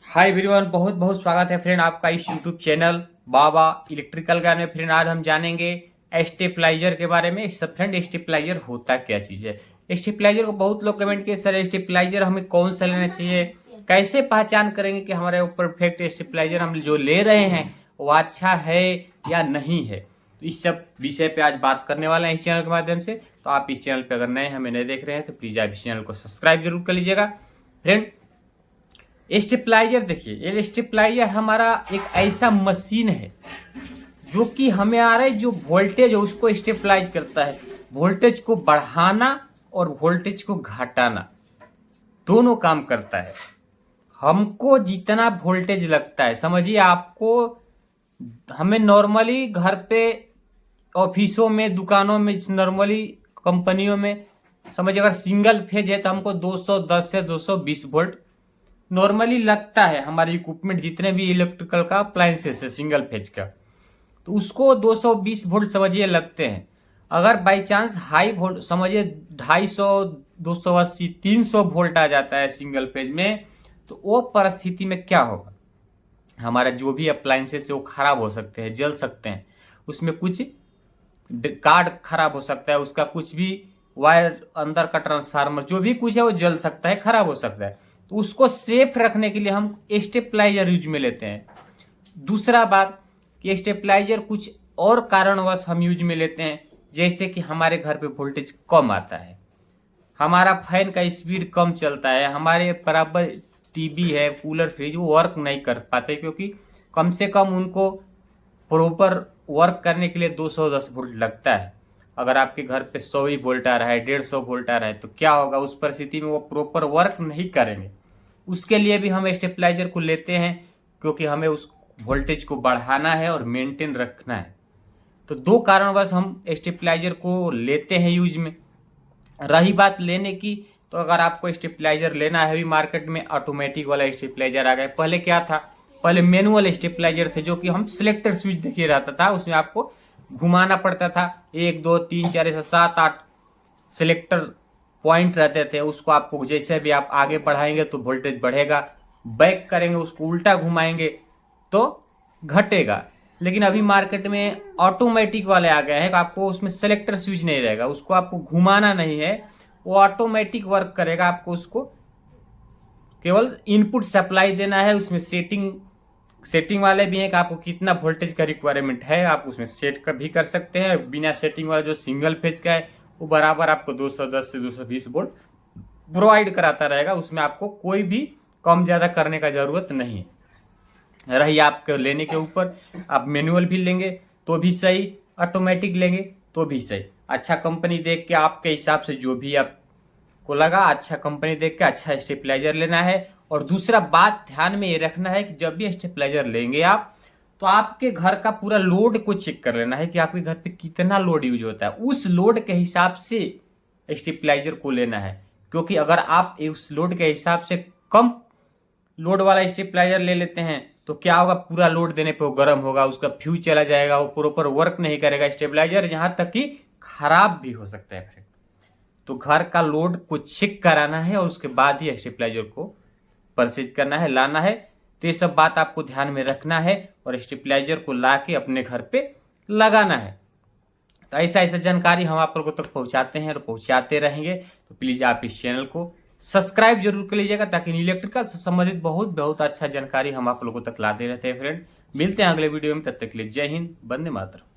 Hi everyone, बहुत बहुत स्वागत है फ्रेंड आपका इस यूट्यूब चैनल बाबा इलेक्ट्रिकल का में। फ्रेंड आज हम जानेंगे स्टेपलाइजर के बारे में। सब फ्रेंड स्टेपलाइजर होता क्या चीज़ है। स्टेपलाइजर को बहुत लोग कमेंट किए, सर स्टेपलाइजर हमें कौन सा लेना चाहिए, कैसे पहचान करेंगे कि हमारे ऊपर परफेक्ट स्टेपलाइजर हम जो ले रहे हैं वो अच्छा है या नहीं है। तो इस सब विषय पे आज बात करने वाले हैं इस चैनल के माध्यम से। तो आप इस चैनल पे अगर नए हमें नहीं देख रहे हैं तो प्लीज़ आप इस चैनल को सब्सक्राइब जरूर कर लीजिएगा। फ्रेंड स्टेपलाइजर देखिए, ये स्टेपलाइजर हमारा एक ऐसा मशीन है जो कि हमें आ रहा है जो वोल्टेज है उसको स्टेपलाइज करता है। वोल्टेज को बढ़ाना और वोल्टेज को घटाना दोनों काम करता है। हमको जितना वोल्टेज लगता है, समझिए आपको, हमें नॉर्मली घर पे, ऑफिसों में, दुकानों में, नॉर्मली कंपनियों में, समझिए अगर सिंगल फेज है तो हमको 210 से 220 वोल्ट नॉर्मली लगता है। हमारे इक्विपमेंट जितने भी इलेक्ट्रिकल का अप्लायंसेस है सिंगल फेज का, तो उसको 220 वोल्ट समझिए लगते हैं। अगर बाई चांस हाई वोल्ट समझिए 250, 280, 300 वोल्ट आ जाता है सिंगल फेज में, तो वो परिस्थिति में क्या होगा, हमारा जो भी अप्लायंसेस है वो खराब हो सकते हैं, जल सकते हैं, उसमें कुछ कार्ड खराब हो सकता है, उसका कुछ भी वायर, अंदर का ट्रांसफार्मर जो भी कुछ है वो जल सकता है, खराब हो सकता है। तो उसको सेफ रखने के लिए हम स्टेपलाइजर यूज में लेते हैं। दूसरा बात कि स्टेपलाइजर कुछ और कारणवश हम यूज में लेते हैं, जैसे कि हमारे घर पे वोल्टेज कम आता है, हमारा फैन का स्पीड कम चलता है, हमारे बराबर टीवी है, कूलर, फ्रिज वो वर्क नहीं कर पाते, क्योंकि कम से कम उनको प्रॉपर वर्क करने के लिए 210 वोल्ट लगता है। अगर आपके घर पे 100 ही वोल्ट आ रहा है, 150 वोल्ट आ रहा है, तो क्या होगा, उस परिस्थिति में वो प्रॉपर वर्क नहीं करेंगे। उसके लिए भी हम स्टेपलाइजर को लेते हैं, क्योंकि हमें उस वोल्टेज को बढ़ाना है और मेंटेन रखना है। तो दो कारणवश हम स्टेपलाइजर को लेते हैं यूज में। रही बात लेने की, तो अगर आपको स्टेपलाइजर लेना है, अभी मार्केट में ऑटोमेटिक वाला स्टेपलाइजर आ गए। पहले क्या था, पहले मैनुअल स्टेपलाइजर थे, जो कि हम सिलेक्टर स्विच देखिए रहता था, उसमें आपको घुमाना पड़ता था। 1 2 3 4 ऐसे 7 8 सिलेक्टर पॉइंट रहते थे, उसको आपको जैसे भी आप आगे बढ़ाएंगे तो वोल्टेज बढ़ेगा, बैक करेंगे उसको उल्टा घुमाएंगे तो घटेगा। लेकिन अभी मार्केट में ऑटोमेटिक वाले आ गए हैं, आपको उसमें सेलेक्टर स्विच नहीं रहेगा, उसको आपको घुमाना नहीं है, वो ऑटोमेटिक वर्क करेगा। आपको उसको केवल इनपुट सप्लाई देना है। उसमें सेटिंग वाले भी हैं कि आपको कितना वोल्टेज का रिक्वायरमेंट है, आप उसमें सेट भी कर सकते हैं। बिना सेटिंग वाला जो सिंगल फेज का है वो बराबर आपको 210 से 220 वोल्ट प्रोवाइड कराता रहेगा, उसमें आपको कोई भी कम ज़्यादा करने का ज़रूरत नहीं है। रही आपके लेने के ऊपर, आप मैनुअल भी लेंगे तो भी सही, ऑटोमेटिक लेंगे तो भी सही। अच्छा कंपनी देख के आपके हिसाब से जो भी आपको लगा, अच्छा कंपनी देख के अच्छा स्टेपलाइजर लेना है। और दूसरा बात ध्यान में ये रखना है कि जब भी स्टेपलाइजर लेंगे आप, तो आपके घर का पूरा लोड को चेक कर लेना है कि आपके घर पे कितना लोड यूज होता है, उस लोड के हिसाब से स्टेपलाइजर को लेना है। क्योंकि अगर आप उस लोड के हिसाब से कम लोड वाला स्टेपलाइजर ले लेते हैं तो क्या होगा, पूरा लोड देने पे वो गर्म होगा, उसका फ्यूज चला जाएगा, वो प्रॉपर वर्क नहीं करेगा स्टेबलाइजर, यहाँ तक कि खराब भी हो सकता है फ्रेंड। तो घर का लोड को चेक कराना है और उसके बाद ही स्टेबलाइजर को परचेज करना है, लाना है। तो ये सब बात आपको ध्यान में रखना है और स्टेबलाइजर को ला के अपने घर पे लगाना है। तो ऐसा ऐसा जानकारी हम आप लोगों तक पहुंचाते हैं और पहुंचाते रहेंगे। तो प्लीज आप इस चैनल को सब्सक्राइब जरूर कर लीजिएगा, ताकि इलेक्ट्रिकल से संबंधित बहुत बहुत अच्छा जानकारी हम आप लोगों तक लाते रहते हैं फ्रेंड। मिलते हैं अगले वीडियो में, तब तक के लिए जय हिंद, वंदे मातरम।